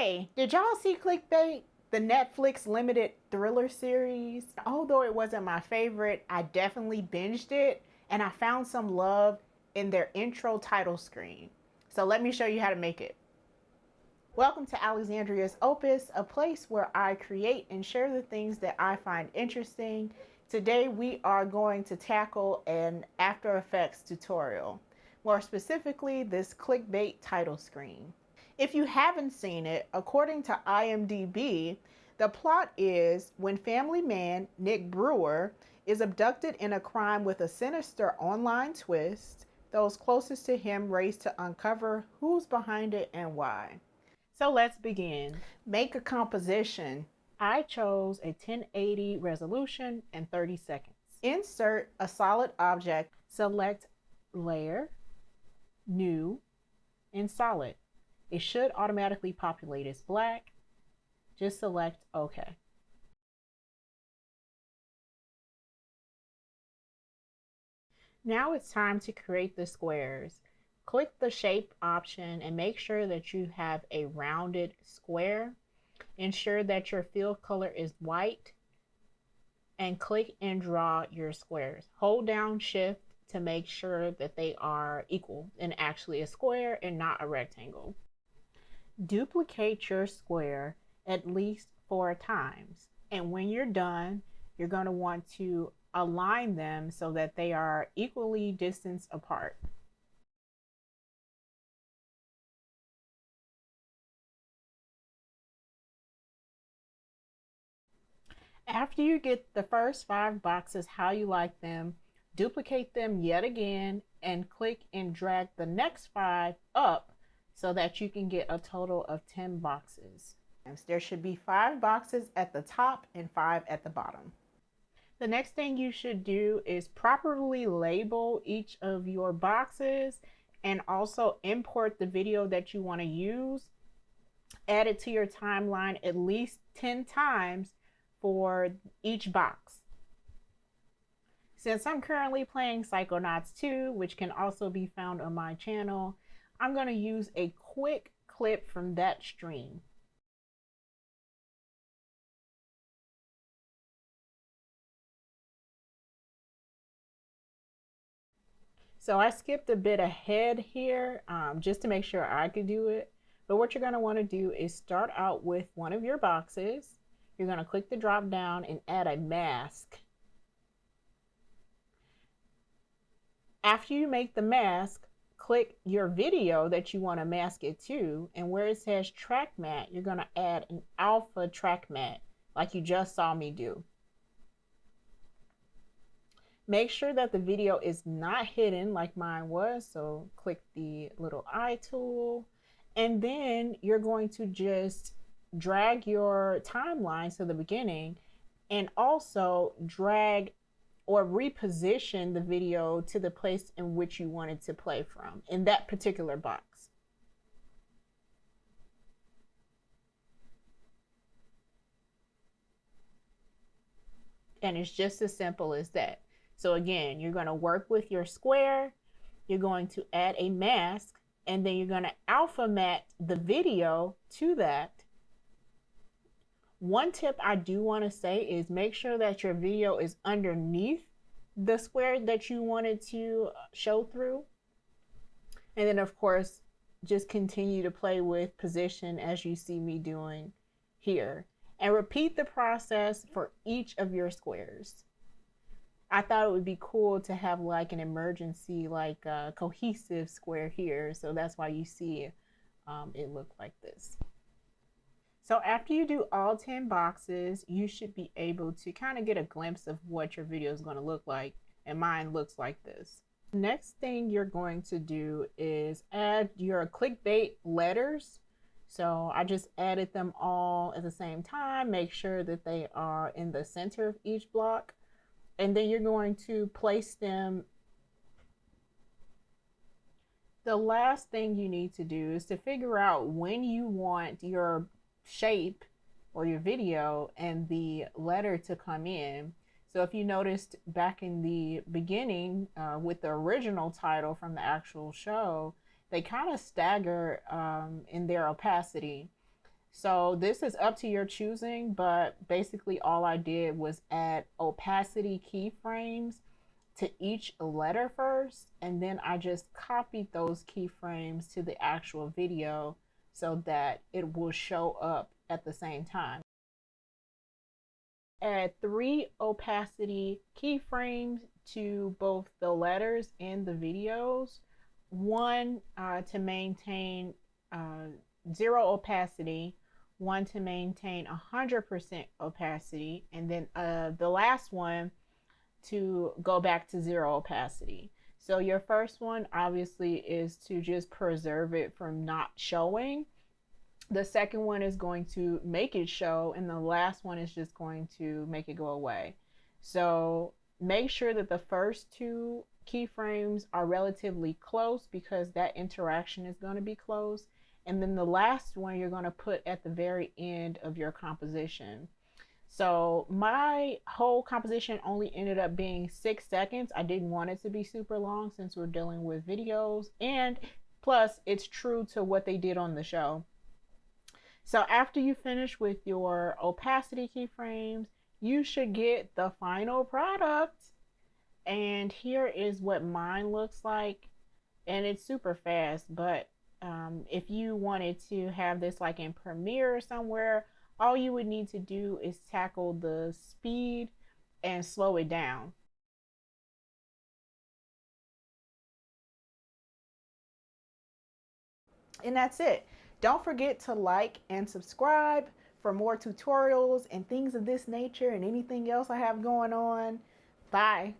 Hey, did y'all see Clickbait? The Netflix limited thriller series? Although it wasn't my favorite, I definitely binged it and I found some love in their intro title screen. So let me show you how to make it. Welcome to Alexandria's Opus, a place where I create and share the things that I find interesting. Today we are going to tackle an After Effects tutorial, more specifically this Clickbait title screen. If you haven't seen it, according to IMDb, the plot is when family man Nick Brewer is abducted in a crime with a sinister online twist, those closest to him race to uncover who's behind it and why. So let's begin. Make a composition. I chose a 1080 resolution and 30 seconds. Insert a solid object. Select layer, new, and solid. It should automatically populate as black. Just select OK. Now it's time to create the squares. Click the shape option and make sure that you have a rounded square. Ensure that your fill color is white and click and draw your squares. Hold down Shift to make sure that they are equal and actually a square and not a rectangle. Duplicate your square at least 4 times. And when you're done, you're going to want to align them so that they are equally distanced apart. After you get the first 5 boxes how you like them, duplicate them yet again and click and drag the next 5 up so that you can get a total of 10 boxes. There should be 5 boxes at the top and 5 at the bottom. The next thing you should do is properly label each of your boxes and also import the video that you want to use. Add it to your timeline at least 10 times for each box. Since I'm currently playing Psychonauts 2, which can also be found on my channel, I'm going to use a quick clip from that stream. So I skipped a bit ahead here just to make sure I could do it. But what you're going to want to do is start out with one of your boxes. You're going to click the drop down and add a mask. After you make the mask, click your video that you want to mask it to, and where it says track matte, you're going to add an alpha track matte like you just saw me do. Make sure that the video is not hidden like mine was, so click the little eye tool, and then you're going to just drag your timeline to the beginning and also drag or reposition the video to the place in which you want it to play from in that particular box. And it's just as simple as that. So again, you're going to work with your square, you're going to add a mask, and then you're going to alpha matte the video to that. One tip I do want to say is make sure that your video is underneath the square that you wanted to show through. And then of course, just continue to play with position as you see me doing here. And repeat the process for each of your squares. I thought it would be cool to have like an emergency, like a cohesive square here. So that's why you see it look like this. So after you do all 10 boxes, you should be able to kind of get a glimpse of what your video is going to look like. And mine looks like this. Next thing you're going to do is add your clickbait letters. So I just added them all at the same time. Make sure that they are in the center of each block. And then you're going to place them. The last thing you need to do is to figure out when you want your shape or your video and the letter to come in. So if you noticed back in the beginning with the original title from the actual show, they kind of stagger in their opacity. So this is up to your choosing, but basically all I did was add opacity keyframes to each letter first, and then I just copied those keyframes to the actual video so that it will show up at the same time. Add 3 opacity keyframes to both the letters and the videos. One to maintain 0 opacity, one to maintain 100% opacity, and then the last one to go back to 0 opacity. So your first one obviously is to just preserve it from not showing. The second one is going to make it show, and the last one is just going to make it go away. So make sure that the first 2 keyframes are relatively close because that interaction is going to be close. And then the last one you're going to put at the very end of your composition. So my whole composition only ended up being 6 seconds. I didn't want it to be super long since we're dealing with videos, and plus it's true to what they did on the show. So after you finish with your opacity keyframes, you should get the final product. And here is what mine looks like. And it's super fast, but if you wanted to have this like in Premiere or somewhere, all you would need to do is tackle the speed and slow it down. And that's it. Don't forget to like and subscribe for more tutorials and things of this nature and anything else I have going on. Bye.